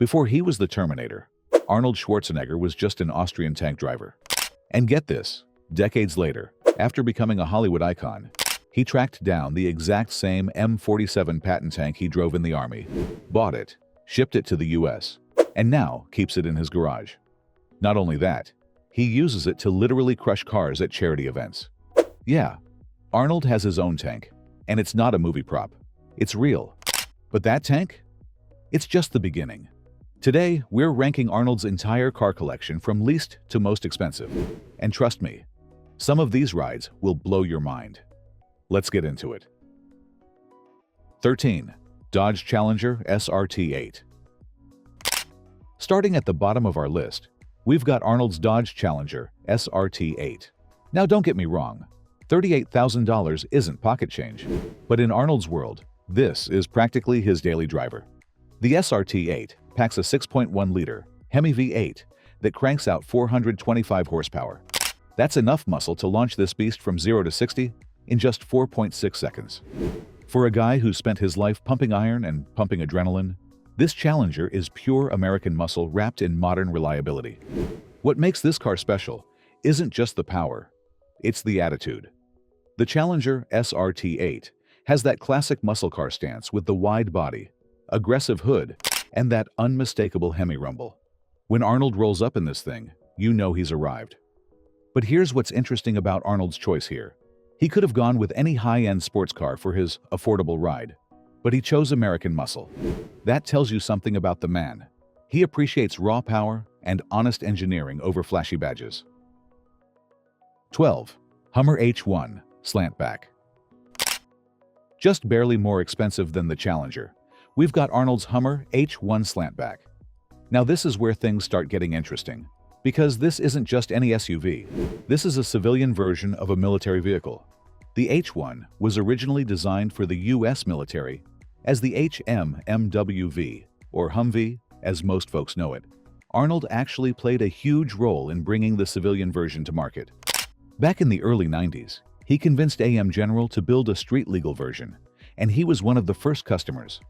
Before he was the Terminator, Arnold Schwarzenegger was just an Austrian tank driver. And get this, decades later, after becoming a Hollywood icon, he tracked down the exact same M47 Patton tank he drove in the Army, bought it, shipped it to the US, and now keeps it in his garage. Not only that, he uses it to literally crush cars at charity events. Yeah, Arnold has his own tank, and it's not a movie prop. It's real. But that tank? It's just the beginning. Today, we're ranking Arnold's entire car collection from least to most expensive. And trust me, some of these rides will blow your mind. Let's get into it. 13. Dodge Challenger SRT8. Starting at the bottom of our list, we've got Arnold's Dodge Challenger SRT8. Now don't get me wrong, $38,000 isn't pocket change, but in Arnold's world, this is practically his daily driver. The SRT8 packs a 6.1-liter Hemi V8 that cranks out 425 horsepower. That's enough muscle to launch this beast from 0 to 60 in just 4.6 seconds. For a guy who spent his life pumping iron and pumping adrenaline, this Challenger is pure American muscle wrapped in modern reliability. What makes this car special isn't just the power, it's the attitude. The Challenger SRT8 has that classic muscle car stance with the wide body, aggressive hood, and that unmistakable Hemi rumble. When Arnold rolls up in this thing, you know he's arrived. But here's what's interesting about Arnold's choice here. He could have gone with any high-end sports car for his affordable ride, but he chose American muscle. That tells you something about the man. He appreciates raw power and honest engineering over flashy badges. 12. Hummer H1 Slantback. Just barely more expensive than the Challenger, we've got Arnold's Hummer H1 Slantback. Now this is where things start getting interesting, because this isn't just any SUV. This is a civilian version of a military vehicle. The H1 was originally designed for the US military as the HM-MWV, or Humvee, as most folks know it. Arnold actually played a huge role in bringing the civilian version to market. Back in the early 90s, he convinced AM General to build a street-legal version, and he was one of the first customers.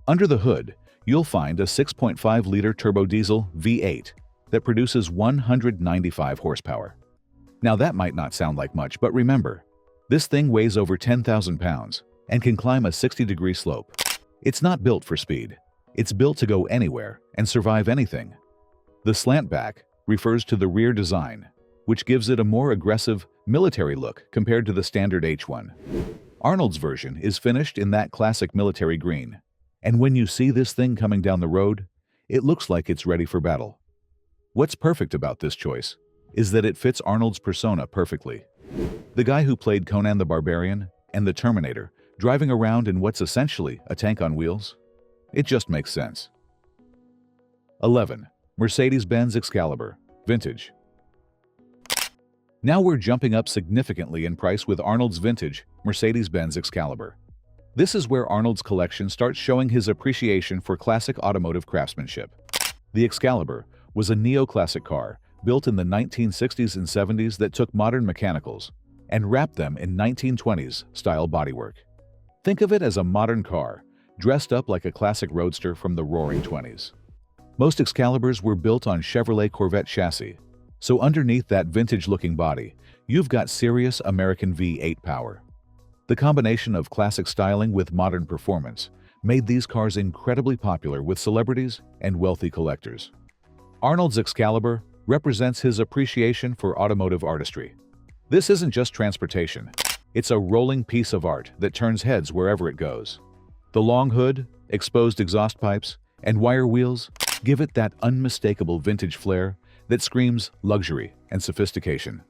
Under the hood, you'll find a 6.5-liter turbo diesel V8 that produces 195 horsepower. Now that might not sound like much, but remember, this thing weighs over 10,000 pounds and can climb a 60-degree slope. It's not built for speed. It's built to go anywhere and survive anything. The slantback refers to the rear design, which gives it a more aggressive, military look compared to the standard H1. Arnold's version is finished in that classic military green, and when you see this thing coming down the road, it looks like it's ready for battle. What's perfect about this choice is that it fits Arnold's persona perfectly. The guy who played Conan the Barbarian and the Terminator driving around in what's essentially a tank on wheels? It just makes sense. 11. Mercedes-Benz Excalibur Vintage. Now we're jumping up significantly in price with Arnold's vintage Mercedes-Benz Excalibur. This is where Arnold's collection starts showing his appreciation for classic automotive craftsmanship. The Excalibur was a neoclassic car built in the 1960s and 70s that took modern mechanicals and wrapped them in 1920s style bodywork. Think of it as a modern car, dressed up like a classic roadster from the Roaring '20s. Most Excaliburs were built on Chevrolet Corvette chassis, so underneath that vintage-looking body, you've got serious American V8 power. The combination of classic styling with modern performance made these cars incredibly popular with celebrities and wealthy collectors. Arnold's Excalibur represents his appreciation for automotive artistry. This isn't just transportation. It's a rolling piece of art that turns heads wherever it goes. The long hood, exposed exhaust pipes, and wire wheels give it that unmistakable vintage flair that screams luxury and sophistication.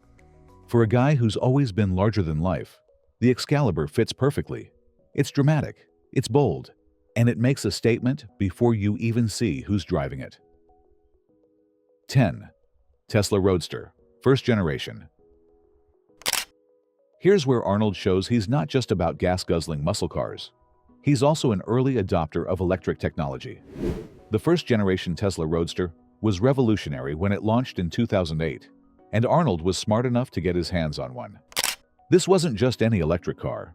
For a guy who's always been larger than life, the Excalibur fits perfectly. It's dramatic, it's bold, and it makes a statement before you even see who's driving it. 10. Tesla Roadster, first generation. Here's where Arnold shows he's not just about gas-guzzling muscle cars. He's also an early adopter of electric technology. The first-generation Tesla Roadster was revolutionary when it launched in 2008, and Arnold was smart enough to get his hands on one. This wasn't just any electric car.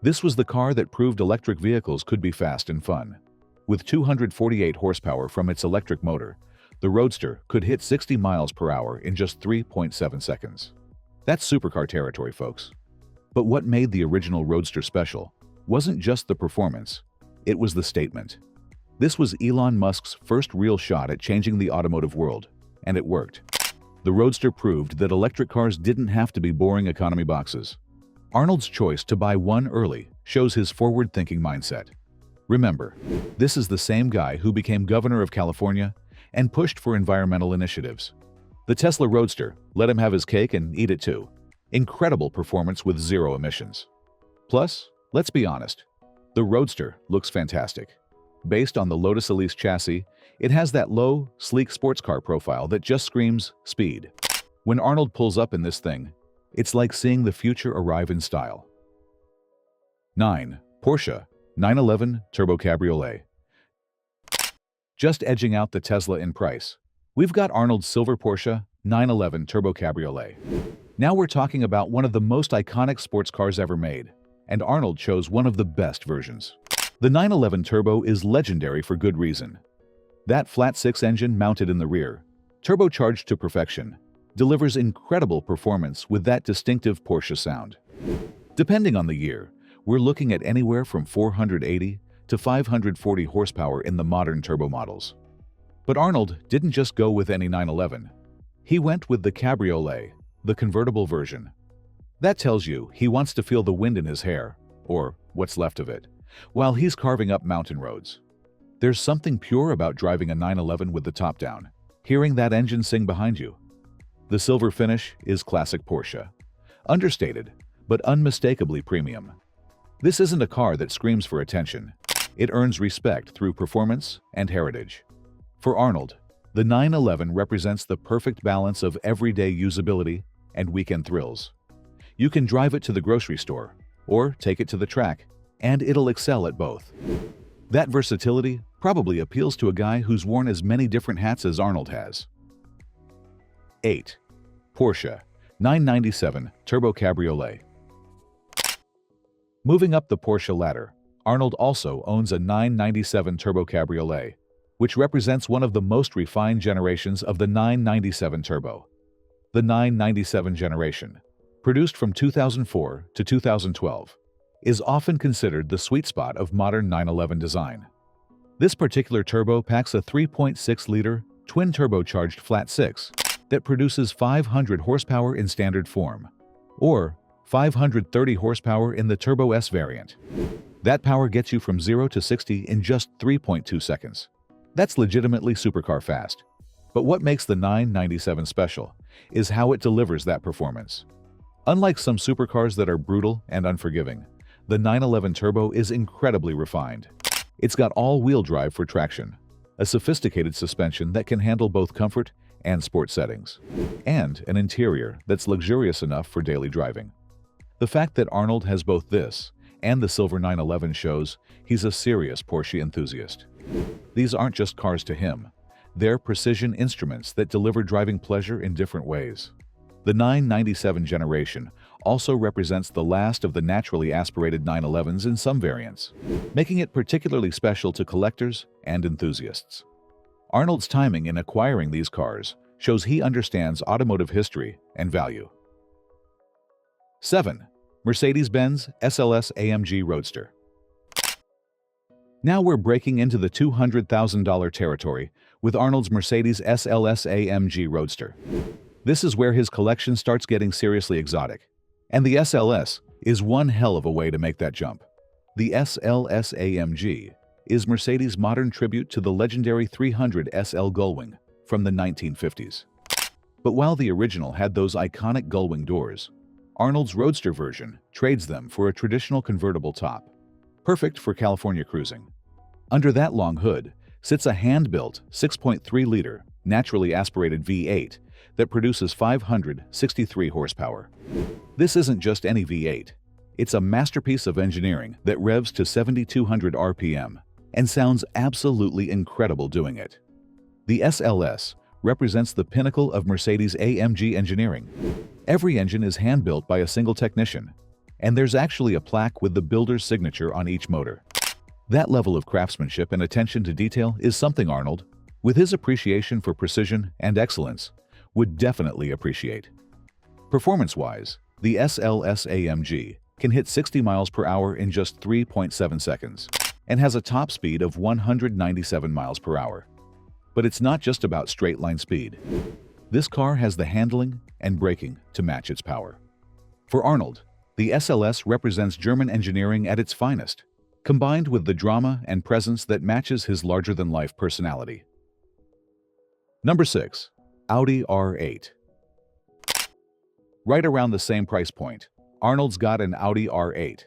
This was the car that proved electric vehicles could be fast and fun. With 248 horsepower from its electric motor, the Roadster could hit 60 miles per hour in just 3.7 seconds. That's supercar territory, folks. But what made the original Roadster special wasn't just the performance, it was the statement. This was Elon Musk's first real shot at changing the automotive world, and it worked. The Roadster proved that electric cars didn't have to be boring economy boxes. Arnold's choice to buy one early shows his forward-thinking mindset. Remember, this is the same guy who became governor of California and pushed for environmental initiatives. The Tesla Roadster let him have his cake and eat it too. Incredible performance with zero emissions. Plus, let's be honest, the Roadster looks fantastic. Based on the Lotus Elise chassis, it has that low, sleek sports car profile that just screams speed. When Arnold pulls up in this thing, it's like seeing the future arrive in style. 9. Porsche 911 Turbo Cabriolet. Just edging out the Tesla in price, we've got Arnold's silver Porsche 911 Turbo Cabriolet. Now we're talking about one of the most iconic sports cars ever made, and Arnold chose one of the best versions. The 911 Turbo is legendary for good reason. That flat-six engine mounted in the rear, turbocharged to perfection, delivers incredible performance with that distinctive Porsche sound. Depending on the year, we're looking at anywhere from 480 to 540 horsepower in the modern turbo models. But Arnold didn't just go with any 911. He went with the Cabriolet, the convertible version. That tells you he wants to feel the wind in his hair, or what's left of it, while he's carving up mountain roads. There's something pure about driving a 911 with the top down, hearing that engine sing behind you. The silver finish is classic Porsche. Understated, but unmistakably premium. This isn't a car that screams for attention. It earns respect through performance and heritage. For Arnold, the 911 represents the perfect balance of everyday usability and weekend thrills. You can drive it to the grocery store, or take it to the track, and it'll excel at both. That versatility probably appeals to a guy who's worn as many different hats as Arnold has. 8. Porsche 997 Turbo Cabriolet. Moving up the Porsche ladder, Arnold also owns a 997 Turbo Cabriolet, which represents one of the most refined generations of the 997 Turbo. The 997 generation, produced from 2004 to 2012, is often considered the sweet spot of modern 911 design. This particular turbo packs a 3.6-liter twin-turbocharged flat-six that produces 500 horsepower in standard form, or 530 horsepower in the Turbo S variant. That power gets you from 0 to 60 in just 3.2 seconds. That's legitimately supercar fast. But what makes the 997 special is how it delivers that performance. Unlike some supercars that are brutal and unforgiving, the 911 Turbo is incredibly refined. It's got all-wheel drive for traction, a sophisticated suspension that can handle both comfort and sport settings, and an interior that's luxurious enough for daily driving. The fact that Arnold has both this and the silver 911 shows he's a serious Porsche enthusiast. These aren't just cars to him. They're precision instruments that deliver driving pleasure in different ways. The 997 generation also represents the last of the naturally aspirated 911s in some variants, making it particularly special to collectors and enthusiasts. Arnold's timing in acquiring these cars shows he understands automotive history and value. 7. Mercedes-Benz SLS AMG Roadster. Now we're breaking into the $200,000 territory with Arnold's Mercedes SLS AMG Roadster. This is where his collection starts getting seriously exotic, and the SLS is one hell of a way to make that jump. The SLS AMG is Mercedes' modern tribute to the legendary 300 SL Gullwing from the 1950s. But while the original had those iconic gullwing doors, Arnold's Roadster version trades them for a traditional convertible top, perfect for California cruising. Under that long hood sits a hand-built 6.3-liter naturally aspirated V8 that produces 563 horsepower. This isn't just any V8. It's a masterpiece of engineering that revs to 7,200 RPM and sounds absolutely incredible doing it. The SLS represents the pinnacle of Mercedes AMG engineering. Every engine is hand-built by a single technician, and there's actually a plaque with the builder's signature on each motor. That level of craftsmanship and attention to detail is something Arnold, with his appreciation for precision and excellence, would definitely appreciate. Performance-wise, the SLS-AMG can hit 60 miles per hour in just 3.7 seconds and has a top speed of 197 miles per hour. But it's not just about straight-line speed. This car has the handling and braking to match its power. For Arnold, the SLS represents German engineering at its finest, combined with the drama and presence that matches his larger-than-life personality. Number 6. Audi R8. Right around the same price point, Arnold's got an Audi R8.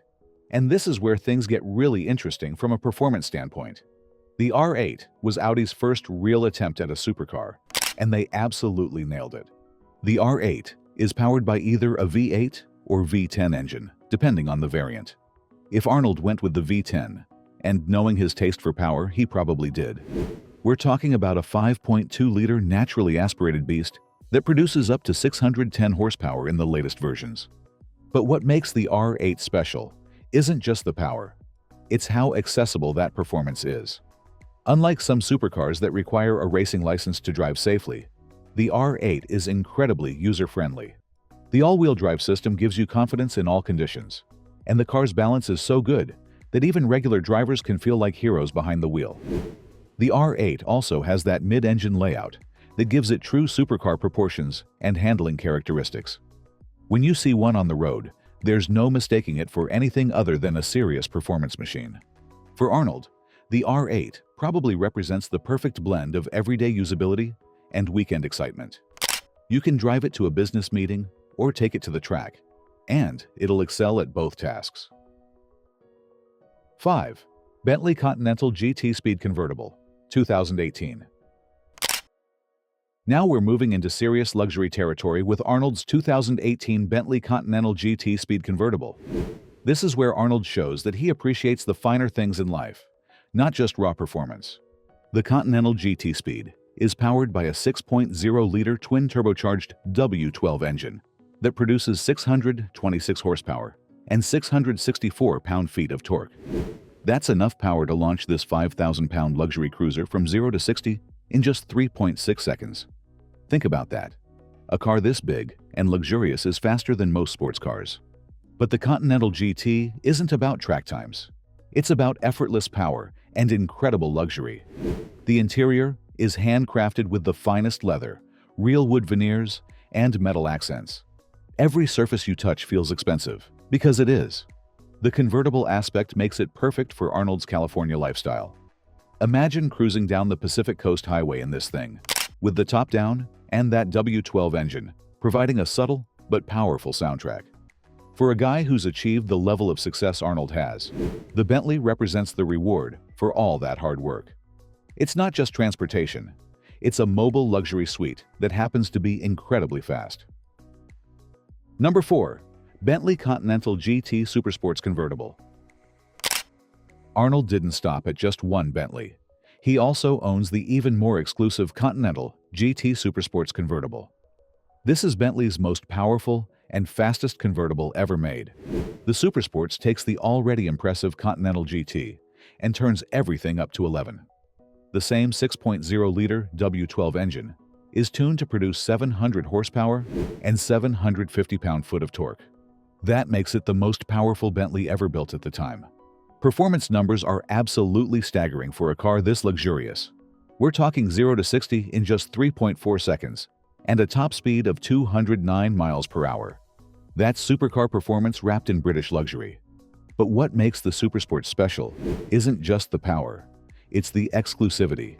And this is where things get really interesting from a performance standpoint. The R8 was Audi's first real attempt at a supercar, and they absolutely nailed it. The R8 is powered by either a V8 or V10 engine, depending on the variant. If Arnold went with the V10, and knowing his taste for power, he probably did, we're talking about a 5.2-liter naturally aspirated beast that produces up to 610 horsepower in the latest versions. But what makes the R8 special isn't just the power, it's how accessible that performance is. Unlike some supercars that require a racing license to drive safely, the R8 is incredibly user-friendly. The all-wheel drive system gives you confidence in all conditions, and the car's balance is so good that even regular drivers can feel like heroes behind the wheel. The R8 also has that mid-engine layout that gives it true supercar proportions and handling characteristics. When you see one on the road, there's no mistaking it for anything other than a serious performance machine. For Arnold, the R8 probably represents the perfect blend of everyday usability and weekend excitement. You can drive it to a business meeting or take it to the track, and it'll excel at both tasks. 5. Bentley Continental GT Speed Convertible, 2018. Now we're moving into serious luxury territory with Arnold's 2018 Bentley Continental GT Speed Convertible. This is where Arnold shows that he appreciates the finer things in life, not just raw performance. The Continental GT Speed is powered by a 6.0-liter twin-turbocharged W12 engine that produces 626 horsepower and 664 pound-feet of torque. That's enough power to launch this 5,000-pound luxury cruiser from 0 to 60 in just 3.6 seconds. Think about that. A car this big and luxurious is faster than most sports cars. But the Continental GT isn't about track times. It's about effortless power and incredible luxury. The interior is handcrafted with the finest leather, real wood veneers, and metal accents. Every surface you touch feels expensive, because it is. The convertible aspect makes it perfect for Arnold's California lifestyle. Imagine cruising down the Pacific Coast Highway in this thing, with the top down and that W12 engine, providing a subtle but powerful soundtrack. For a guy who's achieved the level of success Arnold has, the Bentley represents the reward for all that hard work. It's not just transportation, it's a mobile luxury suite that happens to be incredibly fast. Number 4. Bentley Continental GT Supersports Convertible. Arnold didn't stop at just one Bentley. He also owns the even more exclusive Continental GT Supersports Convertible. This is Bentley's most powerful and fastest convertible ever made. The Supersports takes the already impressive Continental GT and turns everything up to 11. The same 6.0-liter W12 engine is tuned to produce 700 horsepower and 750 pound-foot of torque. That makes it the most powerful Bentley ever built at the time. Performance numbers are absolutely staggering for a car this luxurious. We're talking 0 to 60 in just 3.4 seconds and a top speed of 209 miles per hour. That's supercar performance wrapped in British luxury. But what makes the Supersport special isn't just the power, it's the exclusivity.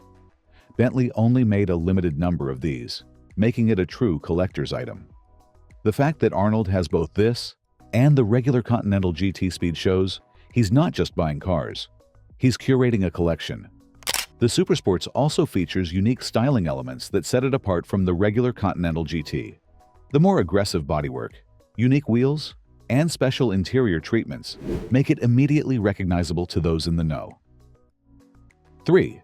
Bentley only made a limited number of these, making it a true collector's item. The fact that Arnold has both this and the regular Continental GT Speed shows he's not just buying cars, he's curating a collection. The Supersports also features unique styling elements that set it apart from the regular Continental GT. The more aggressive bodywork, unique wheels, and special interior treatments make it immediately recognizable to those in the know. 3.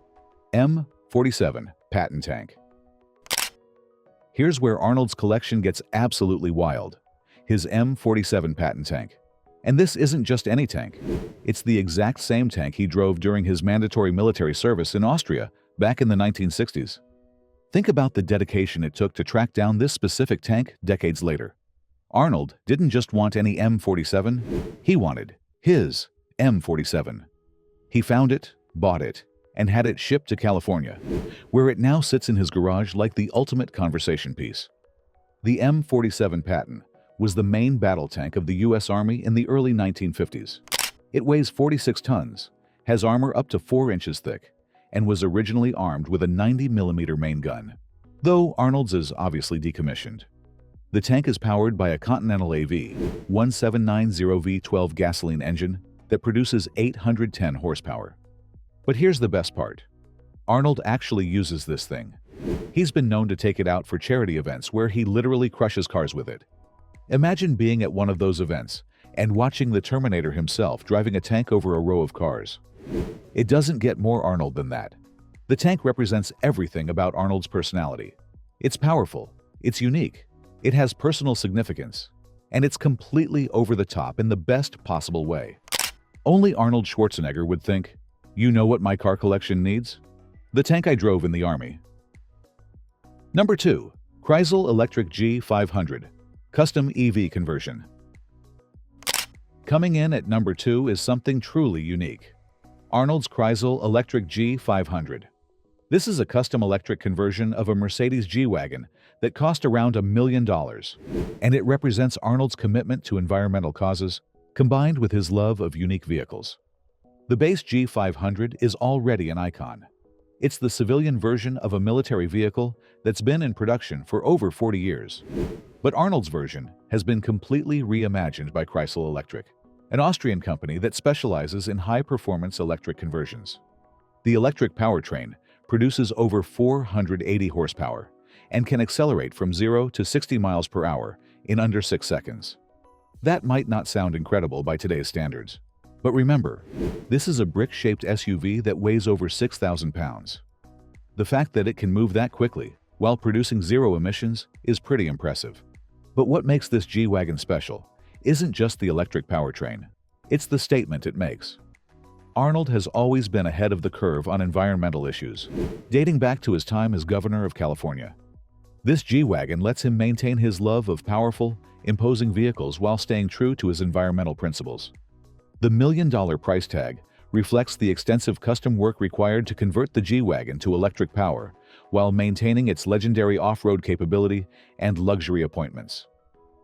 M47 Patent Tank. Here's where Arnold's collection gets absolutely wild. His M47 Patent Tank. And this isn't just any tank. It's the exact same tank he drove during his mandatory military service in Austria back in the 1960s. Think about the dedication it took to track down this specific tank decades later. Arnold didn't just want any M47, he wanted his M47. He found it, bought it, and had it shipped to California, where it now sits in his garage like the ultimate conversation piece. The M47 Patton was the main battle tank of the U.S. Army in the early 1950s. It weighs 46 tons, has armor up to 4 inches thick, and was originally armed with a 90mm main gun, though Arnold's is obviously decommissioned. The tank is powered by a Continental AV 1790 V12 gasoline engine that produces 810 horsepower. But here's the best part. Arnold actually uses this thing. He's been known to take it out for charity events where he literally crushes cars with it. Imagine being at one of those events and watching the Terminator himself driving a tank over a row of cars. It doesn't get more Arnold than that. The tank represents everything about Arnold's personality. It's powerful, it's unique, it has personal significance, and it's completely over the top in the best possible way. Only Arnold Schwarzenegger would think, you know what my car collection needs? The tank I drove in the Army. Number 2. Chrysler Electric G500 Custom EV Conversion. Coming in at number 2 is something truly unique. Arnold's Chrysler Electric G500. This is a custom electric conversion of a Mercedes G-Wagon that cost around $1 million, and it represents Arnold's commitment to environmental causes combined with his love of unique vehicles. The base G500 is already an icon. It's the civilian version of a military vehicle that's been in production for over 40 years. But Arnold's version has been completely reimagined by Chrysler Electric, an Austrian company that specializes in high-performance electric conversions. The electric powertrain produces over 480 horsepower and can accelerate from 0 to 60 miles per hour in under 6 seconds. That might not sound incredible by today's standards. But remember, this is a brick-shaped SUV that weighs over 6,000 pounds. The fact that it can move that quickly while producing 0 emissions is pretty impressive. But what makes this G-Wagon special isn't just the electric powertrain, it's the statement it makes. Arnold has always been ahead of the curve on environmental issues, dating back to his time as governor of California. This G-Wagon lets him maintain his love of powerful, imposing vehicles while staying true to his environmental principles. The $1 million price tag reflects the extensive custom work required to convert the G-Wagon to electric power while maintaining its legendary off-road capability and luxury appointments.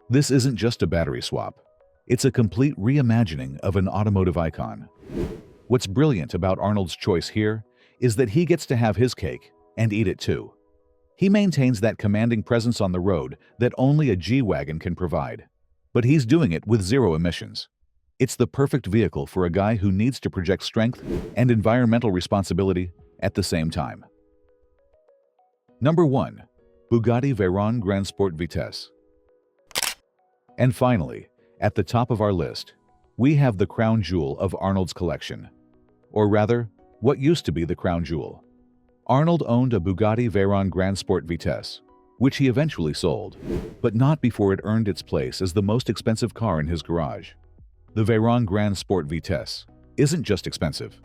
This isn't just a battery swap. It's a complete reimagining of an automotive icon. What's brilliant about Arnold's choice here is that he gets to have his cake and eat it too. He maintains that commanding presence on the road that only a G-Wagon can provide, but he's doing it with 0 emissions. It's the perfect vehicle for a guy who needs to project strength and environmental responsibility at the same time. Number 1. Bugatti Veyron Grand Sport Vitesse. And finally, at the top of our list, we have the crown jewel of Arnold's collection. Or rather, what used to be the crown jewel. Arnold owned a Bugatti Veyron Grand Sport Vitesse, which he eventually sold, but not before it earned its place as the most expensive car in his garage. The Veyron Grand Sport Vitesse isn't just expensive.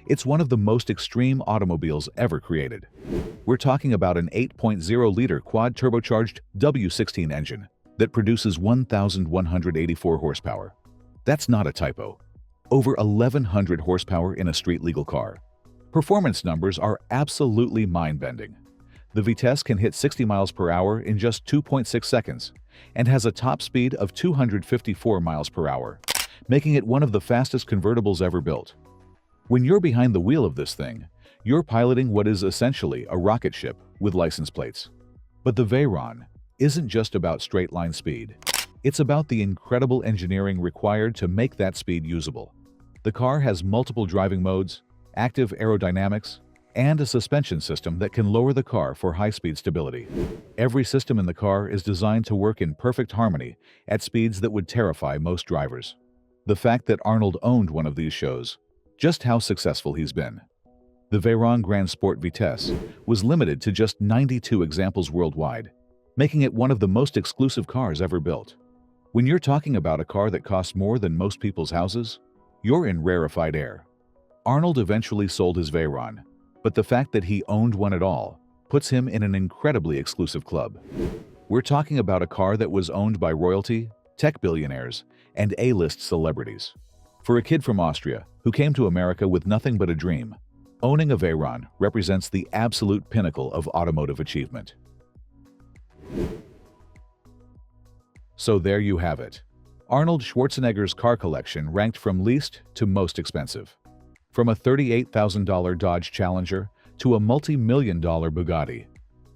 It's one of the most extreme automobiles ever created. We're talking about an 8.0-liter quad-turbocharged W16 engine that produces 1,184 horsepower. That's not a typo. Over 1,100 horsepower in a street-legal car. Performance numbers are absolutely mind-bending. The Vitesse can hit 60 miles per hour in just 2.6 seconds and has a top speed of 254 miles per hour, making it one of the fastest convertibles ever built. When you're behind the wheel of this thing, you're piloting what is essentially a rocket ship with license plates. But the Veyron isn't just about straight-line speed. It's about the incredible engineering required to make that speed usable. The car has multiple driving modes, active aerodynamics, and a suspension system that can lower the car for high-speed stability. Every system in the car is designed to work in perfect harmony at speeds that would terrify most drivers. The fact that Arnold owned one of these shows just how successful he's been. The Veyron Grand Sport Vitesse was limited to just 92 examples worldwide, making it one of the most exclusive cars ever built. When you're talking about a car that costs more than most people's houses, you're in rarefied air. Arnold eventually sold his Veyron, but the fact that he owned one at all puts him in an incredibly exclusive club. We're talking about a car that was owned by royalty, tech billionaires, and A-list celebrities. For a kid from Austria who came to America with nothing but a dream, owning a Veyron represents the absolute pinnacle of automotive achievement. So there you have it. Arnold Schwarzenegger's car collection ranked from least to most expensive. From a $38,000 Dodge Challenger to a multi-million-dollar Bugatti,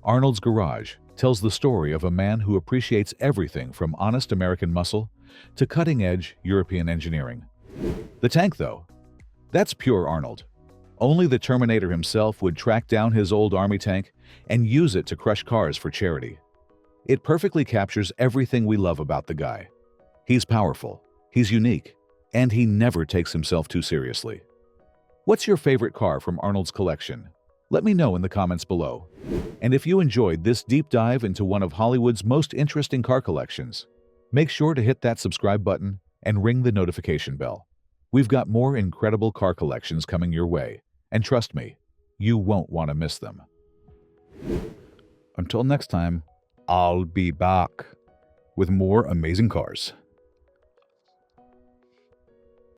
Arnold's garage tells the story of a man who appreciates everything from honest American muscle to cutting-edge European engineering. The tank, though, that's pure Arnold. Only the Terminator himself would track down his old army tank and use it to crush cars for charity. It perfectly captures everything we love about the guy. He's powerful, he's unique, and he never takes himself too seriously. What's your favorite car from Arnold's collection? Let me know in the comments below. And if you enjoyed this deep dive into one of Hollywood's most interesting car collections, make sure to hit that subscribe button and ring the notification bell. We've got more incredible car collections coming your way, and trust me, you won't want to miss them. Until next time, I'll be back with more amazing cars.